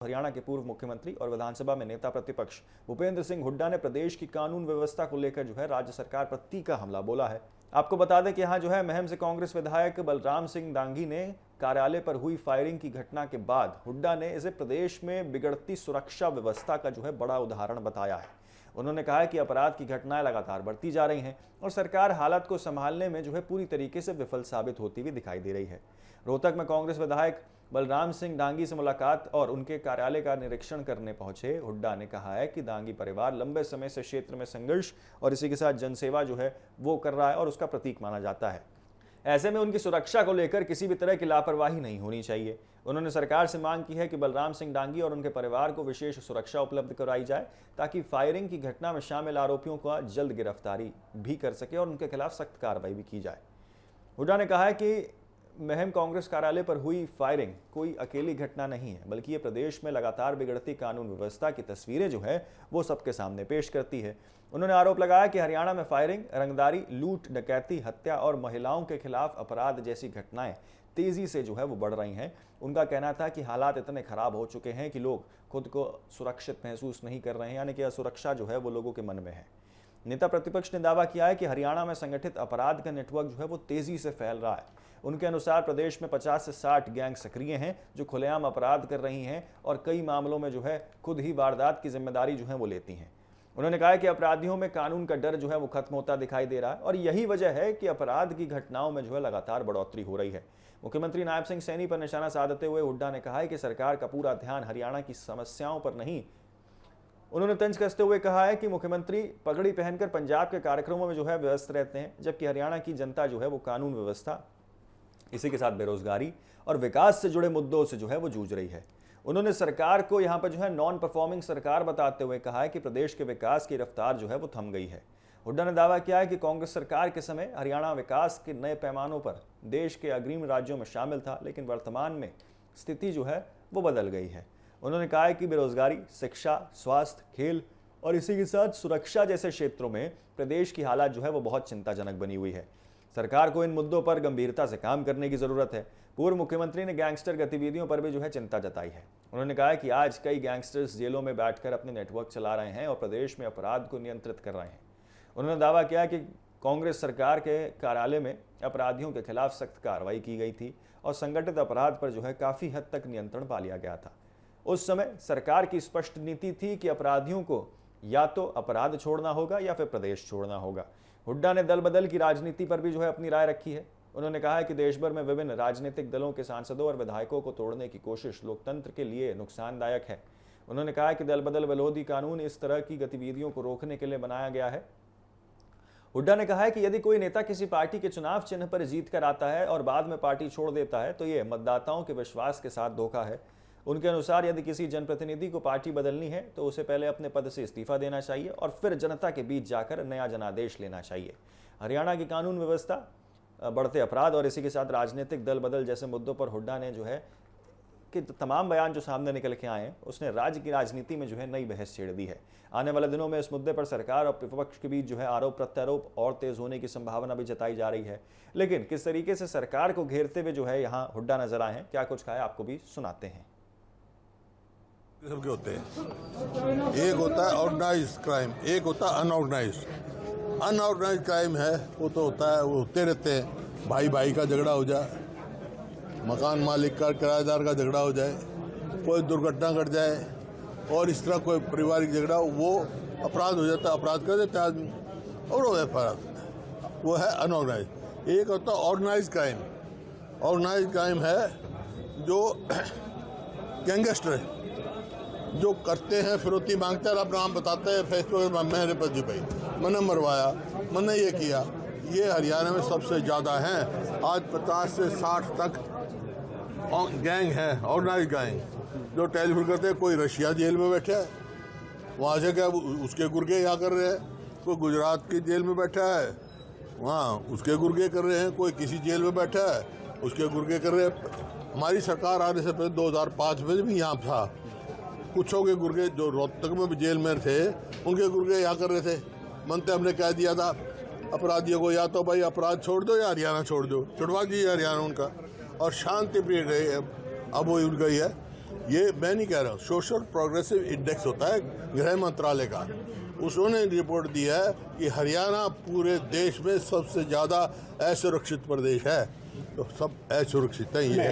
हरियाणा के पूर्व मुख्यमंत्री और विधानसभा में नेता प्रतिपक्ष भूपेंद्र सिंह हुड्डा ने प्रदेश की कानून व्यवस्था को लेकर राज्य सरकार पर तीखा हमला बोला है। आपको बता दें कि यहाँ महम से कांग्रेस विधायक बलराम सिंह डांगी ने कार्यालय पर हुई फायरिंग की घटना के बाद हुड्डा ने इसे प्रदेश में बिगड़ती सुरक्षा व्यवस्था का बड़ा उदाहरण बताया है। उन्होंने कहा है कि अपराध की घटनाएं लगातार बढ़ती जा रही हैं और सरकार हालात को संभालने में पूरी तरीके से विफल साबित होती हुई दिखाई दे रही है। रोहतक में कांग्रेस विधायक बलराम सिंह डांगी से मुलाकात और उनके कार्यालय का निरीक्षण करने पहुंचे हुड्डा ने कहा है कि डांगी परिवार लंबे समय से क्षेत्र में संघर्ष और इसी के साथ जनसेवा वो कर रहा है और उसका प्रतीक माना जाता है। ऐसे में उनकी सुरक्षा को लेकर किसी भी तरह की लापरवाही नहीं होनी चाहिए। उन्होंने सरकार से मांग की है कि बलराम सिंह डांगी और उनके परिवार को विशेष सुरक्षा उपलब्ध कराई जाए ताकि फायरिंग की घटना में शामिल आरोपियों का जल्द गिरफ्तारी भी कर सके और उनके खिलाफ सख्त कार्रवाई भी की जाए। हुड्डा ने कहा है कि महम कांग्रेस कार्यालय पर हुई फायरिंग कोई अकेली घटना नहीं है, बल्कि ये प्रदेश में लगातार बिगड़ती कानून व्यवस्था की तस्वीरें वो सबके सामने पेश करती है। उन्होंने आरोप लगाया कि हरियाणा में फायरिंग, रंगदारी, लूट, डकैती, हत्या और महिलाओं के खिलाफ अपराध जैसी घटनाएं तेजी से वो बढ़ रही हैं। उनका कहना था कि हालात इतने खराब हो चुके हैं कि लोग खुद को सुरक्षित महसूस नहीं कर रहे हैं, यानी कि असुरक्षा वो लोगों के मन में है। नेता प्रतिपक्ष ने दावा किया है कि हरियाणा में संगठित अपराध का नेटवर्क वो तेजी से फैल रहा है। उनके अनुसार प्रदेश में 50 से 60 गैंग सक्रिय हैं जो खुलेआम अपराध कर रही हैं और कई मामलों में खुद ही वारदात की जिम्मेदारी वो लेती हैं। उन्होंने कहा कि अपराधियों में कानून का डर वो खत्म होता दिखाई दे रहा है और यही वजह है कि अपराध की घटनाओं में लगातार बढ़ोतरी हो रही है। मुख्यमंत्री नायब सिंह सैनी पर निशाना साधते हुए हुड्डा ने कहा है कि सरकार का पूरा ध्यान हरियाणा की समस्याओं पर नहीं। उन्होंने तंज कसते हुए कहा है कि मुख्यमंत्री पगड़ी पहनकर पंजाब के कार्यक्रमों में व्यस्त रहते हैं, जबकि हरियाणा की जनता वो कानून व्यवस्था, इसी के साथ बेरोजगारी और विकास से जुड़े मुद्दों से वो जूझ रही है। उन्होंने सरकार को यहाँ पर नॉन परफॉर्मिंग सरकार बताते हुए कहा है कि प्रदेश के विकास की रफ्तार वो थम गई है। हुड्डा ने दावा किया है कि कांग्रेस सरकार के समय हरियाणा विकास के नए पैमानों पर देश के अग्रिम राज्यों में शामिल था, लेकिन वर्तमान में स्थिति वो बदल गई है। उन्होंने कहा है कि बेरोजगारी, शिक्षा, स्वास्थ्य, खेल और इसी के साथ सुरक्षा जैसे क्षेत्रों में प्रदेश की हालात वो बहुत चिंताजनक बनी हुई है। सरकार को इन मुद्दों पर गंभीरता से काम करने की जरूरत है। पूर्व मुख्यमंत्री ने गैंगस्टर गतिविधियों पर भी चिंता जताई है। उन्होंने कहा कि आज कई गैंगस्टर्स जेलों में बैठकर अपने नेटवर्क चला रहे हैं और प्रदेश में अपराध को नियंत्रित कर रहे हैं। उन्होंने दावा किया कि कांग्रेस सरकार के कार्यालय में अपराधियों के खिलाफ सख्त कार्रवाई की गई थी और संगठित अपराध पर काफी हद तक नियंत्रण पा लिया गया था। उस समय सरकार की स्पष्ट नीति थी कि अपराधियों को या तो अपराध छोड़ना होगा या फिर प्रदेश छोड़ना होगा। हुड्डा ने दल बदल की राजनीति पर भी अपनी राय रखी है। उन्होंने कहा है कि देश भर में विभिन्न राजनीतिक दलों के सांसदों और विधायकों को तोड़ने की कोशिश लोकतंत्र के लिए नुकसानदायक है। उन्होंने कहा कि दल बदल विरोधी कानून इस तरह की गतिविधियों को रोकने के लिए बनाया गया है। हुड्डा ने कहा है कि यदि कोई नेता किसी पार्टी के चुनाव चिन्ह पर जीत कर आता है और बाद में पार्टी छोड़ देता है तो ये मतदाताओं के विश्वास के साथ धोखा है। उनके अनुसार यदि किसी जनप्रतिनिधि को पार्टी बदलनी है तो उसे पहले अपने पद से इस्तीफा देना चाहिए और फिर जनता के बीच जाकर नया जनादेश लेना चाहिए। हरियाणा की कानून व्यवस्था, बढ़ते अपराध और इसी के साथ राजनीतिक दल बदल जैसे मुद्दों पर हुड्डा ने कि तमाम बयान जो सामने निकल के आए हैं उसने राज्य की राजनीति में नई बहस छेड़ दी है। आने वाले दिनों में इस मुद्दे पर सरकार और विपक्ष के बीच आरोप प्रत्यारोप और तेज होने की संभावना भी जताई जा रही है। लेकिन किस तरीके से सरकार को घेरते हुए यहाँ हुड्डा नजर आए हैं, क्या कुछ कहा है, आपको भी सुनाते हैं। किस्म के होते हैं, एक होता है ऑर्गेनाइज क्राइम, एक होता है अनऑर्गेनाइज। अनऑर्गेनाइज क्राइम है वो तो होता है, वो होते रहते हैं, भाई भाई का झगड़ा हो जाए, मकान मालिक का किराएदार का झगड़ा हो जाए, कोई दुर्घटना घट जाए और इस तरह कोई पारिवारिक झगड़ा, वो अपराध हो जाता है, अपराध कर देता है आदमी और वो अपराध, वो है अनऑर्गेनाइज। एक होता है ऑर्गेनाइज क्राइम। ऑर्गेनाइज क्राइम है जो गैंगस्टर है, जो करते हैं, फिरौती मांगते हैं, अपना नाम बताते हैं फेसबुक पर, मेरे पति भाई मैंने मरवाया, मैंने ये किया। ये हरियाणा में सबसे ज़्यादा हैं। आज 50 से 60 तक गैंग है, ऑर्गेनाइज गैंग, जो टेलीफोन करते हैं। कोई रशिया जेल में बैठा है, वहाँ से क्या उसके गुर्गे यहाँ कर रहे हैं, कोई गुजरात की जेल में बैठा है, वहाँ उसके गुर्गे कर रहे हैं, कोई किसी जेल में बैठा है, उसके गुर्गे कर रहे हैं। हमारी सरकार आने से पहले 2005 में भी यहाँ था, कुछों के गुर्गे जो रोहतक में भी जेल में थे उनके गुर्गे यहाँ कर रहे थे। मनते हमने कह दिया था अपराधियों को, या तो भाई अपराध छोड़ दो या हरियाणा छोड़ दो, छुड़वा दीजिए हरियाणा उनका, और शांति प्रिय गई अब वो उड़ गई है। ये मैं नहीं कह रहा हूँ, सोशल प्रोग्रेसिव इंडेक्स होता है गृह मंत्रालय का, उसने रिपोर्ट दी है कि हरियाणा पूरे देश में सबसे ज़्यादा असुरक्षित प्रदेश है। तो सब असुरक्षित है ये